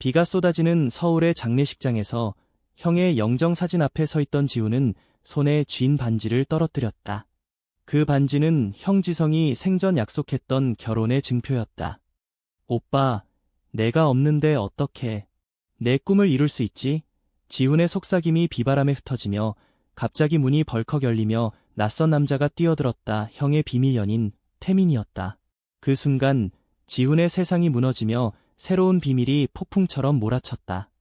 비가 쏟아지는 서울의 장례식장에서 형의 영정사진 앞에 서 있던 지우는 손에 쥔 반지를 떨어뜨렸다. 그 반지는 형 지성이 생전 약속했던 결혼의 증표였다. 오빠, 내가 없는데 어떻게 내 꿈을 이룰 수 있지? 지훈의 속삭임이 비바람에 흩어지며 갑자기 문이 벌컥 열리며 낯선 남자가 뛰어들었다. 형의 비밀 연인, 태민이었다. 그 순간 지훈의 세상이 무너지며 새로운 비밀이 폭풍처럼 몰아쳤다.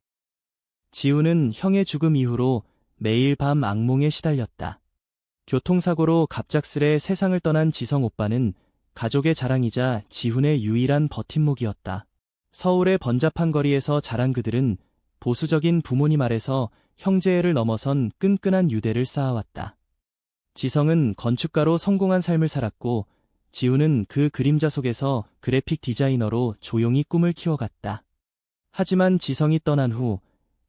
지훈은 형의 죽음 이후로 매일 밤 악몽에 시달렸다. 교통사고로 갑작스레 세상을 떠난 지성 오빠는 가족의 자랑이자 지훈의 유일한 버팀목이었다. 서울의 번잡한 거리에서 자란 그들은 보수적인 부모님 아래서 형제애를 넘어선 끈끈한 유대를 쌓아왔다. 지성은 건축가로 성공한 삶을 살았고 지훈은 그 그림자 속에서 그래픽 디자이너로 조용히 꿈을 키워갔다. 하지만 지성이 떠난 후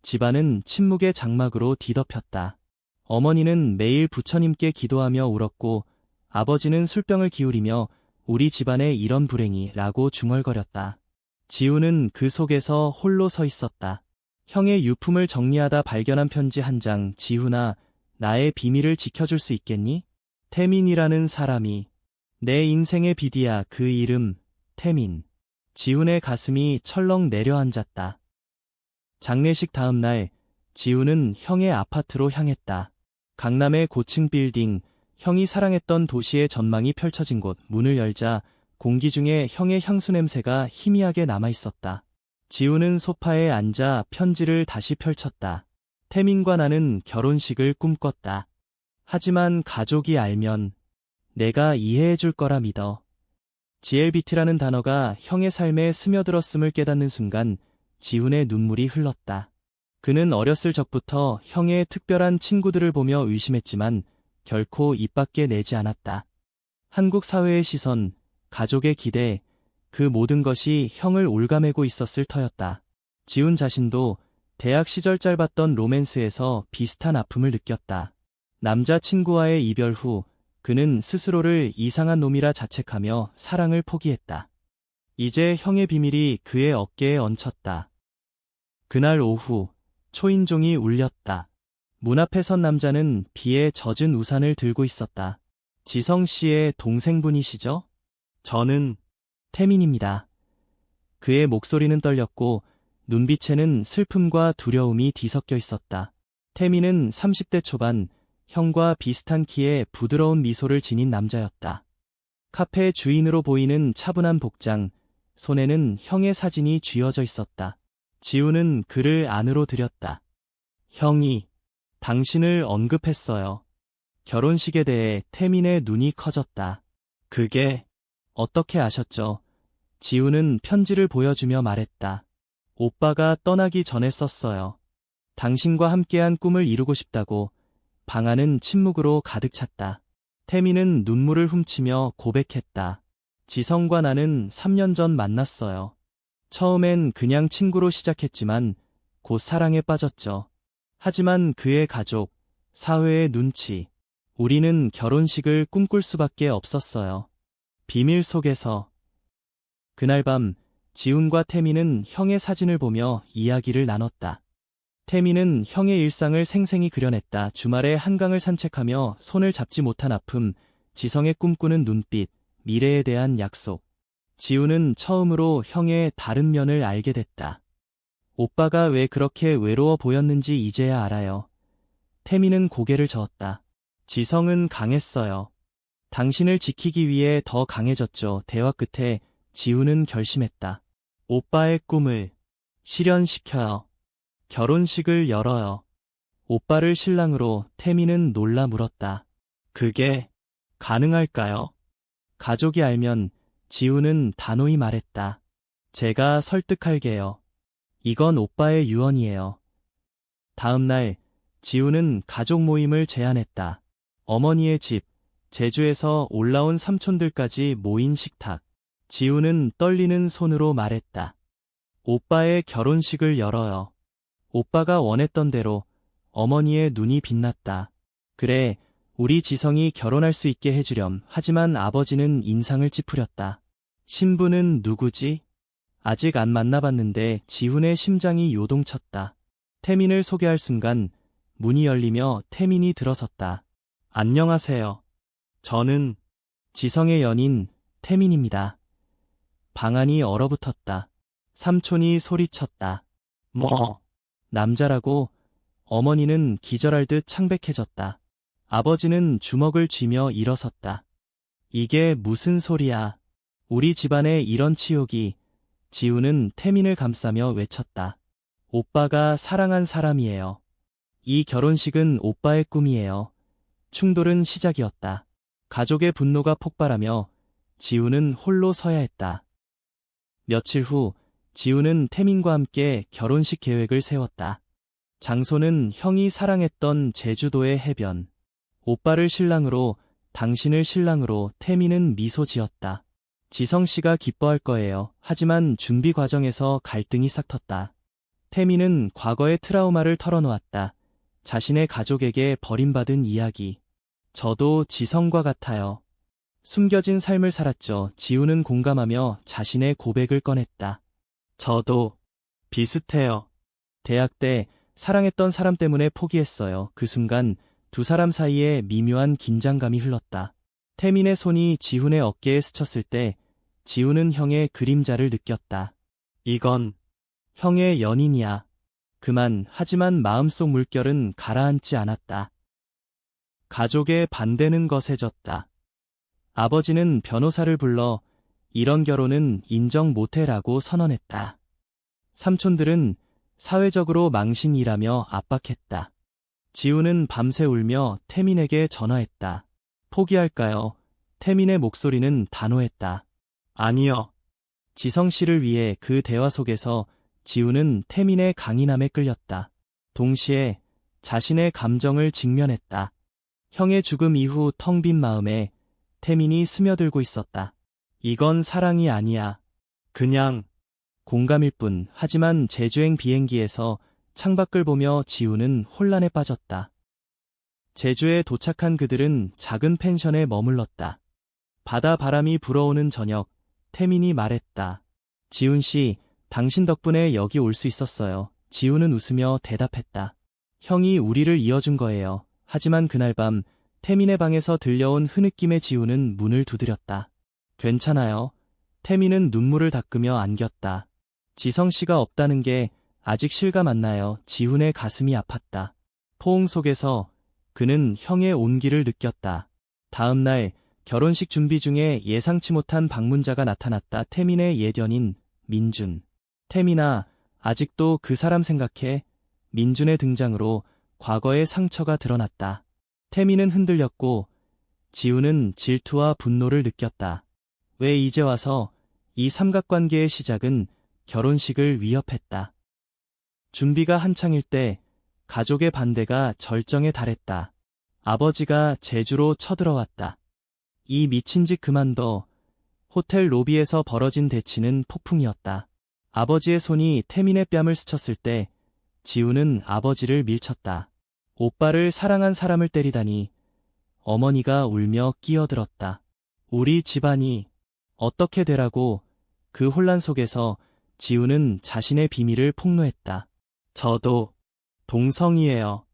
집안은 침묵의 장막으로 뒤덮였다. 어머니는 매일 부처님께 기도하며 울었고 아버지는 술병을 기울이며 우리 집안에 이런 불행이 라고 중얼거렸다. 지훈은 그 속에서 홀로 서 있었다. 형의 유품을 정리하다 발견한 편지 한 장. 지훈아, 나의 비밀을 지켜줄 수 있겠니? 태민이라는 사람이 내 인생의 비디야. 그 이름, 태민. 지훈의 가슴이 철렁 내려앉았다. 장례식 다음 날, 지훈은 형의 아파트로 향했다. 강남의 고층 빌딩, 형이 사랑했던 도시의 전망이 펼쳐진 곳. 문을 열자 공기 중에 형의 향수 냄새가 희미하게 남아있었다. 지훈은 소파에 앉아 편지를 다시 펼쳤다. 태민과 나는 결혼식을 꿈꿨다. 하지만 가족이 알면 내가 이해해줄 거라 믿어. GLBT라는 단어가 형의 삶에 스며들었음을 깨닫는 순간 지훈의 눈물이 흘렀다. 그는 어렸을 적부터 형의 특별한 친구들을 보며 의심했지만 결코 입 밖에 내지 않았다. 한국 사회의 시선, 가족의 기대, 그 모든 것이 형을 올가매고 있었을 터였다. 지훈 자신도 대학 시절 짧았던 로맨스에서 비슷한 아픔을 느꼈다. 남자친구와의 이별 후 그는 스스로를 이상한 놈이라 자책하며 사랑을 포기했다. 이제 형의 비밀이 그의 어깨에 얹혔다. 그날 오후 초인종이 울렸다. 문 앞에 선 남자는 비에 젖은 우산을 들고 있었다. 지성 씨의 동생분이시죠? 저는 태민입니다. 그의 목소리는 떨렸고 눈빛에는 슬픔과 두려움이 뒤섞여 있었다. 태민은 30대 초반, 형과 비슷한 키에 부드러운 미소를 지닌 남자였다. 카페 주인으로 보이는 차분한 복장, 손에는 형의 사진이 쥐어져 있었다. 지훈은 그를 안으로 들였다. 형이 당신을 언급했어요. 결혼식에 대해 태민의 눈이 커졌다. 그게 어떻게 아셨죠? 지훈은 편지를 보여주며 말했다. 오빠가 떠나기 전에 썼어요. 당신과 함께한 꿈을 이루고 싶다고. 방 안은 침묵으로 가득 찼다. 태민은 눈물을 훔치며 고백했다. 지성과 나는 3년 전 만났어요. 처음엔 그냥 친구로 시작했지만 곧 사랑에 빠졌죠. 하지만 그의 가족, 사회의 눈치, 우리는 결혼식을 꿈꿀 수밖에 없었어요. 비밀 속에서. 그날 밤 지훈과 태민은 형의 사진을 보며 이야기를 나눴다. 태민은 형의 일상을 생생히 그려냈다. 주말에 한강을 산책하며 손을 잡지 못한 아픔, 지성의 꿈꾸는 눈빛, 미래에 대한 약속. 지훈은 처음으로 형의 다른 면을 알게 됐다. 오빠가 왜 그렇게 외로워 보였는지 이제야 알아요. 태민은 고개를 저었다. 지성은 강했어요. 당신을 지키기 위해 더 강해졌죠. 대화 끝에 지훈은 결심했다. 오빠의 꿈을 실현시켜요. 결혼식을 열어요. 오빠를 신랑으로. 태민은 놀라 물었다. 그게 가능할까요? 가족이 알면. 지훈은 단호히 말했다. 제가 설득할게요. 이건 오빠의 유언이에요. 다음 날 지훈은 가족 모임을 제안했다. 어머니의 집, 제주에서 올라온 삼촌들까지 모인 식탁. 지훈은 떨리는 손으로 말했다. 오빠의 결혼식을 열어요. 오빠가 원했던 대로. 어머니의 눈이 빛났다. 그래, 우리 지성이 결혼할 수 있게 해주렴. 하지만 아버지는 인상을 찌푸렸다. 신부는 누구지? 아직 안 만나봤는데 지훈의 심장이 요동쳤다. 태민을 소개할 순간 문이 열리며 태민이 들어섰다. 안녕하세요. 저는 지성의 연인 태민입니다. 방 안이 얼어붙었다. 삼촌이 소리쳤다. 뭐? 남자라고. 어머니는 기절할 듯 창백해졌다. 아버지는 주먹을 쥐며 일어섰다. 이게 무슨 소리야. 우리 집안에 이런 치욕이. 지우는 태민을 감싸며 외쳤다. 오빠가 사랑한 사람이에요. 이 결혼식은 오빠의 꿈이에요. 충돌은 시작이었다. 가족의 분노가 폭발하며 지우는 홀로 서야 했다. 며칠 후 지우는 태민과 함께 결혼식 계획을 세웠다. 장소는 형이 사랑했던 제주도의 해변. 오빠를 신랑으로, 당신을 신랑으로. 태민은 미소 지었다. 지성 씨가 기뻐할 거예요. 하지만 준비 과정에서 갈등이 싹텄다. 태민은 과거의 트라우마를 털어놓았다. 자신의 가족에게 버림받은 이야기. 저도 지성과 같아요. 숨겨진 삶을 살았죠. 지우는 공감하며 자신의 고백을 꺼냈다. 저도 비슷해요. 대학 때 사랑했던 사람 때문에 포기했어요. 그 순간 두 사람 사이에 미묘한 긴장감이 흘렀다. 태민의 손이 지훈의 어깨에 스쳤을 때 지훈은 형의 그림자를 느꼈다. 이건 형의 연인이야. 그만. 하지만 마음속 물결은 가라앉지 않았다. 가족의 반대는 거세졌다. 아버지는 변호사를 불러 이런 결혼은 인정 못해라고 선언했다. 삼촌들은 사회적으로 망신이라며 압박했다. 지우는 밤새 울며 태민에게 전화했다. 포기할까요? 태민의 목소리는 단호했다. 아니요. 지성 씨를 위해. 그 대화 속에서 지우는 태민의 강인함에 끌렸다. 동시에 자신의 감정을 직면했다. 형의 죽음 이후 텅 빈 마음에 태민이 스며들고 있었다. 이건 사랑이 아니야. 그냥 공감일 뿐. 하지만 제주행 비행기에서 창밖을 보며 지우는 혼란에 빠졌다. 제주에 도착한 그들은 작은 펜션에 머물렀다. 바다 바람이 불어오는 저녁, 태민이 말했다. 지훈 씨, 당신 덕분에 여기 올 수 있었어요. 지훈은 웃으며 대답했다. 형이 우리를 이어준 거예요. 하지만 그날 밤 태민의 방에서 들려온 흐느낌의 지훈은 문을 두드렸다. 괜찮아요. 태민은 눈물을 닦으며 안겼다. 지성 씨가 없다는 게 아직 실감 안 나요. 지훈의 가슴이 아팠다. 포옹 속에서 그는 형의 온기를 느꼈다. 다음 날 결혼식 준비 중에 예상치 못한 방문자가 나타났다. 태민의 옛 연인 민준. 태민아, 아직도 그 사람 생각해? 민준의 등장으로 과거의 상처가 드러났다. 태민은 흔들렸고 지우는 질투와 분노를 느꼈다. 왜 이제 와서? 이 삼각관계의 시작은 결혼식을 위협했다. 준비가 한창일 때 가족의 반대가 절정에 달했다. 아버지가 제주로 쳐들어왔다. 이 미친 짓 그만둬. 호텔 로비에서 벌어진 대치는 폭풍이었다. 아버지의 손이 태민의 뺨을 스쳤을 때 지우는 아버지를 밀쳤다. 오빠를 사랑한 사람을 때리다니. 어머니가 울며 끼어들었다. 우리 집안이 어떻게 되라고. 그 혼란 속에서 지우는 자신의 비밀을 폭로했다. 저도 동성이에요.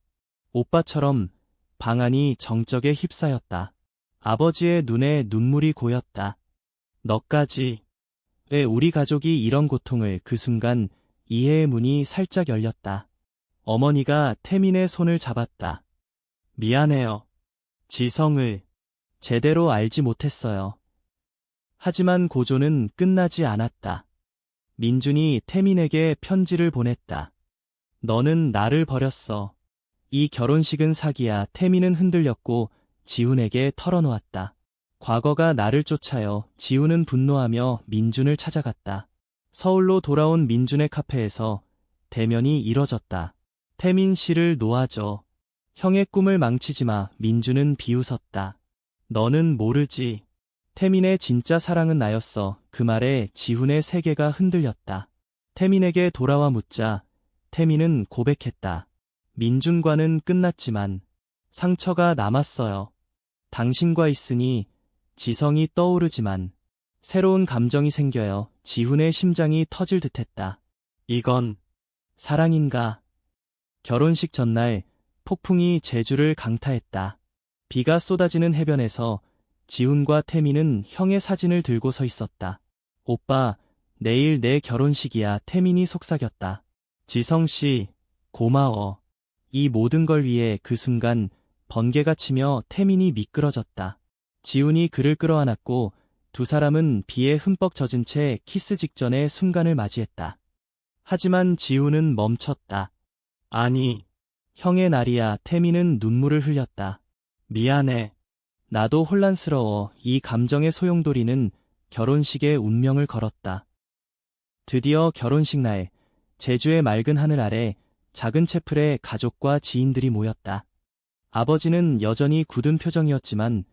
오빠처럼. 방 안이 정적에 휩싸였다. 아버지의 눈에 눈물이 고였다. 너까지. 왜 우리 가족이 이런 고통을. 그 순간 이해의 문이 살짝 열렸다. 어머니가 태민의 손을 잡았다. 미안해요. 지성을 제대로 알지 못했어요. 하지만 고조는 끝나지 않았다. 민준이 태민에게 편지를 보냈다. 너는 나를 버렸어. 이 결혼식은 사기야. 태민은 흔들렸고 지훈에게 털어놓았다. 과거가 나를 쫓아요. 지훈은 분노하며 민준을 찾아갔다. 서울로 돌아온 민준의 카페에서 대면이 이뤄졌다. 태민 씨를 놓아줘. 형의 꿈을 망치지 마. 민준은 비웃었다. 너는 모르지. 태민의 진짜 사랑은 나였어. 그 말에 지훈의 세계가 흔들렸다. 태민에게 돌아와 묻자 태민은 고백했다. 민준과는 끝났지만 상처가 남았어요. 당신과 있으니 지성이 떠오르지만 새로운 감정이 생겨요. 지훈의 심장이 터질 듯했다. 이건 사랑인가? 결혼식 전날 폭풍이 제주를 강타했다. 비가 쏟아지는 해변에서 지훈과 태민은 형의 사진을 들고 서 있었다. 오빠, 내일 내 결혼식이야. 태민이 속삭였다. 지성씨, 고마워. 이 모든 걸 위해. 그 순간 번개가 치며 태민이 미끄러졌다. 지훈이 그를 끌어안았고 두 사람은 비에 흠뻑 젖은 채 키스 직전의 순간을 맞이했다. 하지만 지훈은 멈췄다. 아니, 형의 날이야. 태민은 눈물을 흘렸다. 미안해. 나도 혼란스러워. 이 감정의 소용돌이는 결혼식의 운명을 걸었다. 드디어 결혼식 날, 제주의 맑은 하늘 아래 작은 채플에 가족과 지인들이 모였다. 아버지는 여전히 굳은 표정이었지만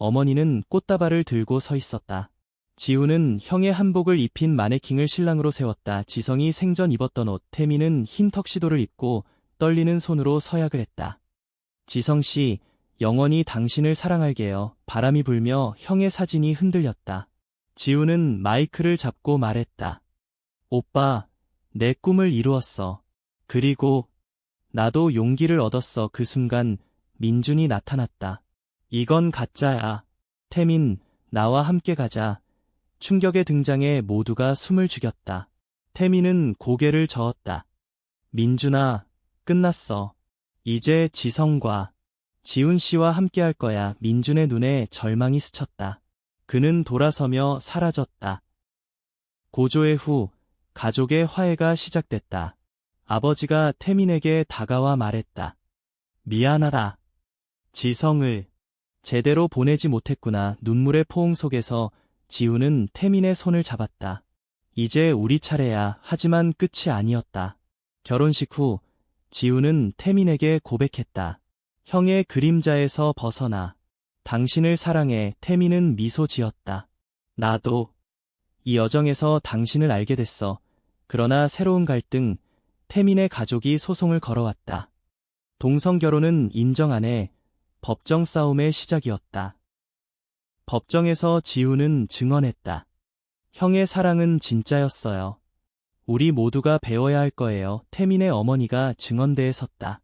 어머니는 꽃다발을 들고 서 있었다. 지훈은 형의 한복을 입힌 마네킹을 신랑으로 세웠다. 지성이 생전 입었던 옷, 태민은 흰 턱시도를 입고 떨리는 손으로 서약을 했다. 지성씨, 영원히 당신을 사랑할게요. 바람이 불며 형의 사진이 흔들렸다. 지훈은 마이크를 잡고 말했다. 오빠, 내 꿈을 이루었어. 그리고 나도 용기를 얻었어. 그 순간 민준이 나타났다. 이건 가짜야. 태민, 나와 함께 가자. 충격의 등장에 모두가 숨을 죽였다. 태민은 고개를 저었다. 민준아, 끝났어. 이제 지성과 지훈 씨와 함께 할 거야. 민준의 눈에 절망이 스쳤다. 그는 돌아서며 사라졌다. 고조의 후 가족의 화해가 시작됐다. 아버지가 태민에게 다가와 말했다. 미안하다. 지성을 제대로 보내지 못했구나. 눈물의 포옹 속에서 지훈은 태민의 손을 잡았다. 이제 우리 차례야. 하지만 끝이 아니었다. 결혼식 후 지훈은 태민에게 고백했다. 형의 그림자에서 벗어나. 당신을 사랑해. 태민은 미소 지었다. 나도 이 여정에서 당신을 알게 됐어. 그러나 새로운 갈등, 태민의 가족이 소송을 걸어왔다. 동성결혼은 인정 안 해. 법정 싸움의 시작이었다. 법정에서 지훈은 증언했다. 형의 사랑은 진짜였어요. 우리 모두가 배워야 할 거예요. 태민의 어머니가 증언대에 섰다.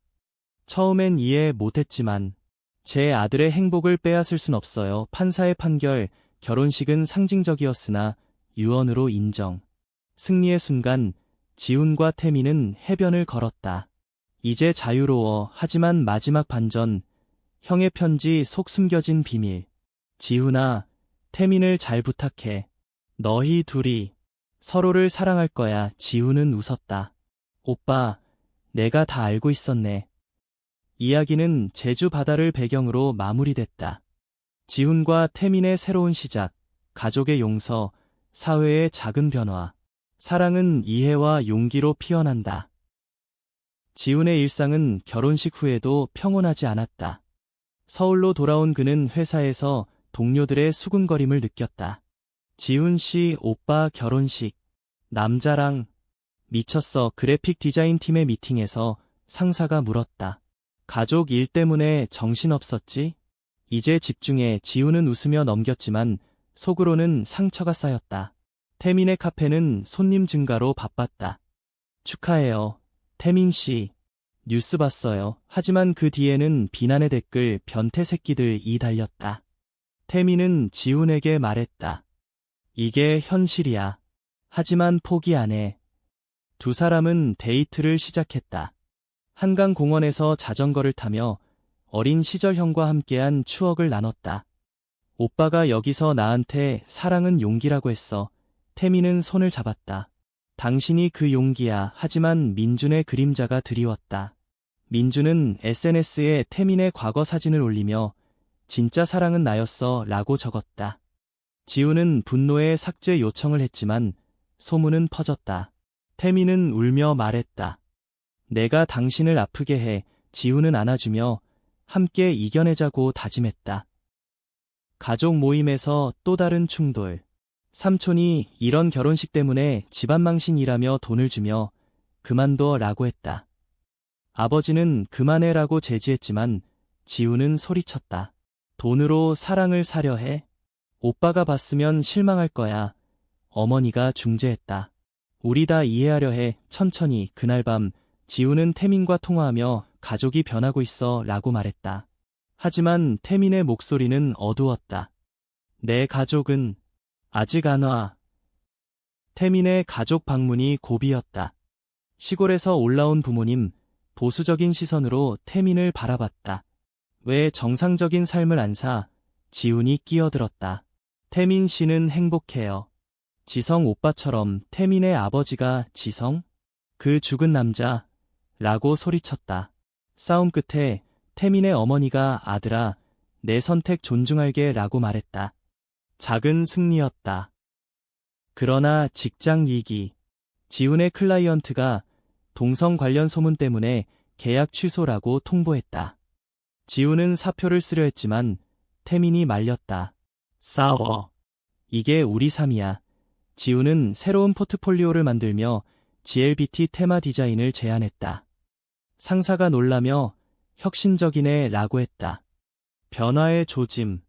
처음엔 이해 못했지만 제 아들의 행복을 빼앗을 순 없어요. 판사의 판결, 결혼식은 상징적이었으나 유언으로 인정. 승리의 순간 지훈과 태민은 해변을 걸었다. 이제 자유로워. 하지만 마지막 반전, 형의 편지 속 숨겨진 비밀. 지훈아, 태민을 잘 부탁해. 너희 둘이 서로를 사랑할 거야. 지훈은 웃었다. 오빠, 내가 다 알고 있었네. 이야기는 제주 바다를 배경으로 마무리됐다. 지훈과 태민의 새로운 시작, 가족의 용서, 사회의 작은 변화. 사랑은 이해와 용기로 피어난다. 지훈의 일상은 결혼식 후에도 평온하지 않았다. 서울로 돌아온 그는 회사에서 동료들의 수군거림을 느꼈다. 지훈 씨, 오빠 결혼식. 남자랑 미쳤어. 그래픽 디자인 팀의 미팅에서 상사가 물었다. 가족 일 때문에 정신없었지? 이제 집중해. 지훈은 웃으며 넘겼지만 속으로는 상처가 쌓였다. 태민의 카페는 손님 증가로 바빴다. 축하해요. 태민 씨. 뉴스 봤어요. 하지만 그 뒤에는 비난의 댓글, 변태 새끼들이 달렸다. 태민은 지훈에게 말했다. 이게 현실이야. 하지만 포기 안 해. 두 사람은 데이트를 시작했다. 한강공원에서 자전거를 타며 어린 시절 형과 함께한 추억을 나눴다. 오빠가 여기서 나한테 사랑은 용기라고 했어. 태민은 손을 잡았다. 당신이 그 용기야. 하지만 민준의 그림자가 드리웠다. 민준은 SNS에 태민의 과거 사진을 올리며 진짜 사랑은 나였어 라고 적었다. 지훈은 분노에 삭제 요청을 했지만 소문은 퍼졌다. 태민은 울며 말했다. 내가 당신을 아프게 해. 지훈은 안아주며 함께 이겨내자고 다짐했다. 가족 모임에서 또 다른 충돌. 삼촌이 이런 결혼식 때문에 집안 망신이라며 돈을 주며 그만둬 라고 했다. 아버지는 그만해라고 제지했지만 지훈은 소리쳤다. 돈으로 사랑을 사려 해? 오빠가 봤으면 실망할 거야. 어머니가 중재했다. 우리 다 이해하려 해. 천천히. 그날 밤 지우는 태민과 통화하며 가족이 변하고 있어 라고 말했다. 하지만 태민의 목소리는 어두웠다. 내 가족은 아직 안 와. 태민의 가족 방문이 고비였다. 시골에서 올라온 부모님, 보수적인 시선으로 태민을 바라봤다. 왜 정상적인 삶을 안 사? 지훈이 끼어들었다. 태민 씨는 행복해요. 지성 오빠처럼. 태민의 아버지가 지성? 그 죽은 남자? 라고 소리쳤다. 싸움 끝에 태민의 어머니가 아들아, 내 선택 존중할게 라고 말했다. 작은 승리였다. 그러나 직장 위기. 지훈의 클라이언트가 동성 관련 소문 때문에 계약 취소라고 통보했다. 지훈은 사표를 쓰려 했지만 태민이 말렸다. 싸워. 이게 우리 삶이야. 지훈은 새로운 포트폴리오를 만들며 GLBT 테마 디자인을 제안했다. 상사가 놀라며 혁신적이네 라고 했다. 변화의 조짐.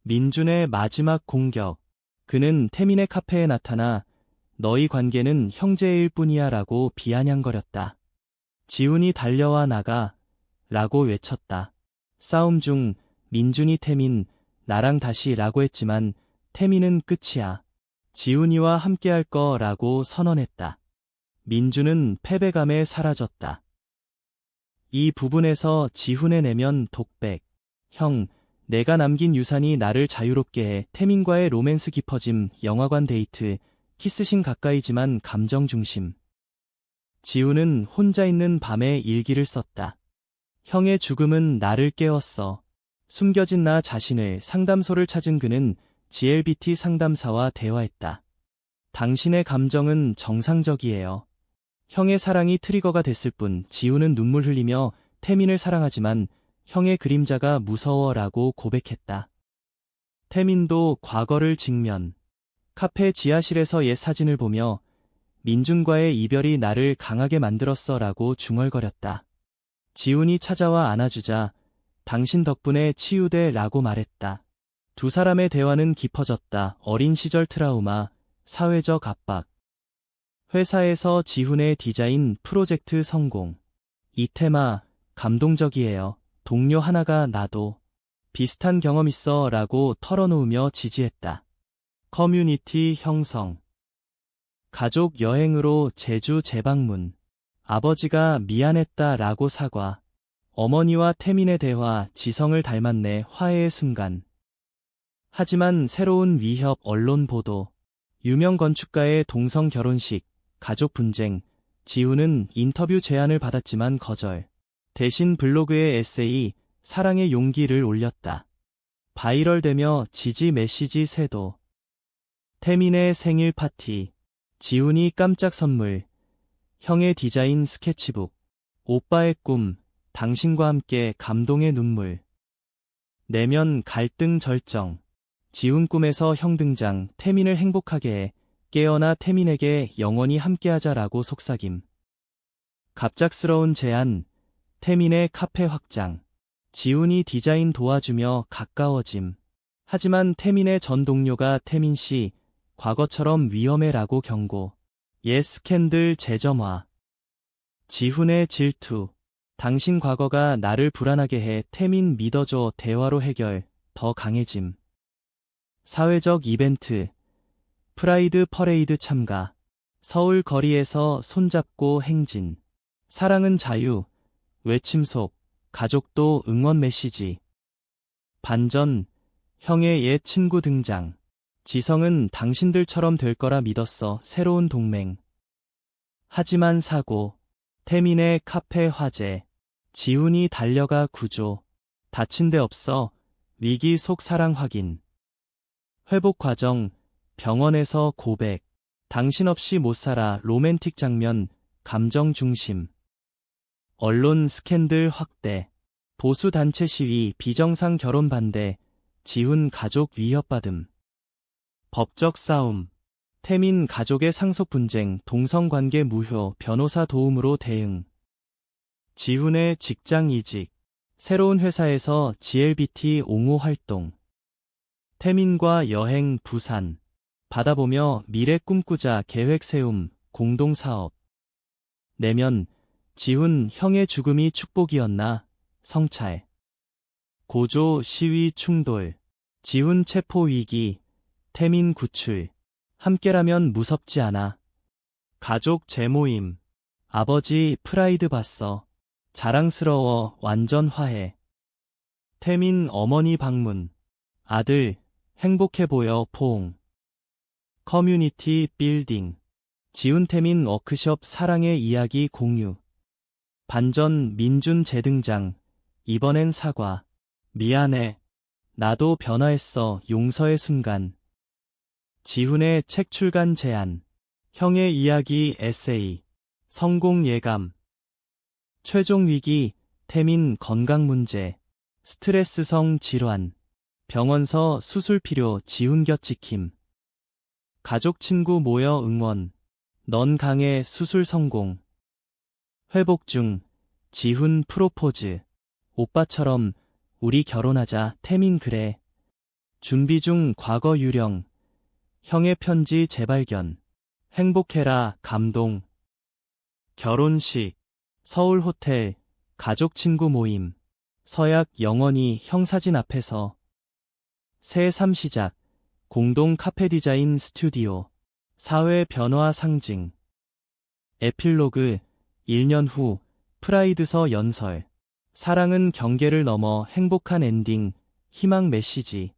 민준의 마지막 공격. 그는 태민의 카페에 나타나 너희 관계는 형제일 뿐이야 라고 비아냥거렸다. 지훈이 달려와 나가 라고 외쳤다. 싸움 중 민준이 태민, 나랑 다시 라고 했지만 태민은 끝이야. 지훈이와 함께할 거라고 선언했다. 민준은 패배감에 사라졌다. 이 부분에서 지훈의 내면 독백. 형, 내가 남긴 유산이 나를 자유롭게 해. 태민과의 로맨스 깊어짐. 영화관 데이트. 키스신 가까이지만 감정 중심. 지훈은 혼자 있는 밤에 일기를 썼다. 형의 죽음은 나를 깨웠어. 숨겨진 나 자신을. 상담소를 찾은 그는 GLBT 상담사와 대화했다. 당신의 감정은 정상적이에요. 형의 사랑이 트리거가 됐을 뿐. 지훈은 눈물 흘리며 태민을 사랑하지만 형의 그림자가 무서워라고 고백했다. 태민도 과거를 직면. 카페 지하실에서 옛 사진을 보며 민준과의 이별이 나를 강하게 만들었어라고 중얼거렸다. 지훈이 찾아와 안아주자 당신 덕분에 치유돼라고 말했다. 두 사람의 대화는 깊어졌다. 어린 시절 트라우마, 사회적 압박. 회사에서 지훈의 디자인 프로젝트 성공. 이 테마 감동적이에요. 동료 하나가 나도 비슷한 경험 있어 라고 털어놓으며 지지했다. 커뮤니티 형성. 가족 여행으로 제주 재방문. 아버지가 미안했다 라고 사과. 어머니와 태민의 대화. 지성을 닮았네. 화해의 순간. 하지만 새로운 위협. 언론 보도. 유명 건축가의 동성 결혼식. 가족 분쟁. 지훈은 인터뷰 제안을 받았지만 거절. 대신 블로그에 에세이 사랑의 용기를 올렸다. 바이럴되며 지지 메시지 쇄도. 태민의 생일 파티. 지훈이 깜짝 선물. 형의 디자인 스케치북. 오빠의 꿈. 당신과 함께 감동의 눈물. 내면 갈등 절정. 지훈 꿈에서 형 등장. 태민을 행복하게 해. 깨어나 태민에게 영원히 함께하자라고 속삭임. 갑작스러운 제안. 태민의 카페 확장. 지훈이 디자인 도와주며 가까워짐. 하지만 태민의 전 동료가 태민 씨, 과거처럼 위험해라고 경고. 옛 스캔들 재점화. 지훈의 질투. 당신 과거가 나를 불안하게 해. 태민 믿어줘. 대화로 해결. 더 강해짐. 사회적 이벤트. 프라이드 퍼레이드 참가. 서울 거리에서 손잡고 행진. 사랑은 자유. 외침 속. 가족도 응원 메시지. 반전. 형의 옛 친구 등장. 지성은 당신들처럼 될 거라 믿었어. 새로운 동맹. 하지만 사고. 태민의 카페 화재. 지훈이 달려가 구조. 다친 데 없어. 위기 속 사랑 확인. 회복 과정. 병원에서 고백. 당신 없이 못 살아. 로맨틱 장면. 감정 중심. 언론 스캔들 확대. 보수 단체 시위. 비정상 결혼 반대. 지훈 가족 위협받음. 법적 싸움. 태민 가족의 상속 분쟁. 동성관계 무효. 변호사 도움으로 대응. 지훈의 직장 이직. 새로운 회사에서 GLBT 옹호 활동. 태민과 여행 부산. 받아보며 미래 꿈꾸자 계획 세움, 공동 사업. 내면, 지훈 형의 죽음이 축복이었나, 성찰. 고조 시위 충돌. 지훈 체포 위기, 태민 구출. 함께라면 무섭지 않아. 가족 재모임. 아버지 프라이드 봤어. 자랑스러워 완전 화해. 태민 어머니 방문. 아들 행복해 보여 포옹. 커뮤니티 빌딩. 지훈 태민 워크숍 사랑의 이야기 공유. 반전 민준 재등장. 이번엔 사과. 미안해. 나도 변화했어 용서의 순간. 지훈의 책 출간 제안. 형의 이야기 에세이. 성공 예감. 최종 위기, 태민 건강 문제. 스트레스성 질환. 병원서 수술 필요 지훈 곁 지킴. 가족 친구 모여 응원. 넌 강해 수술 성공. 회복 중. 지훈 프로포즈. 오빠처럼 우리 결혼하자 태민 그래. 준비 중 과거 유령. 형의 편지 재발견. 행복해라 감동. 결혼식. 서울 호텔. 가족 친구 모임. 서약 영원히 형 사진 앞에서. 새 삶 시작. 공동 카페 디자인 스튜디오. 사회 변화 상징. 에필로그. 1년 후. 프라이드서 연설. 사랑은 경계를 넘어 행복한 엔딩. 희망 메시지.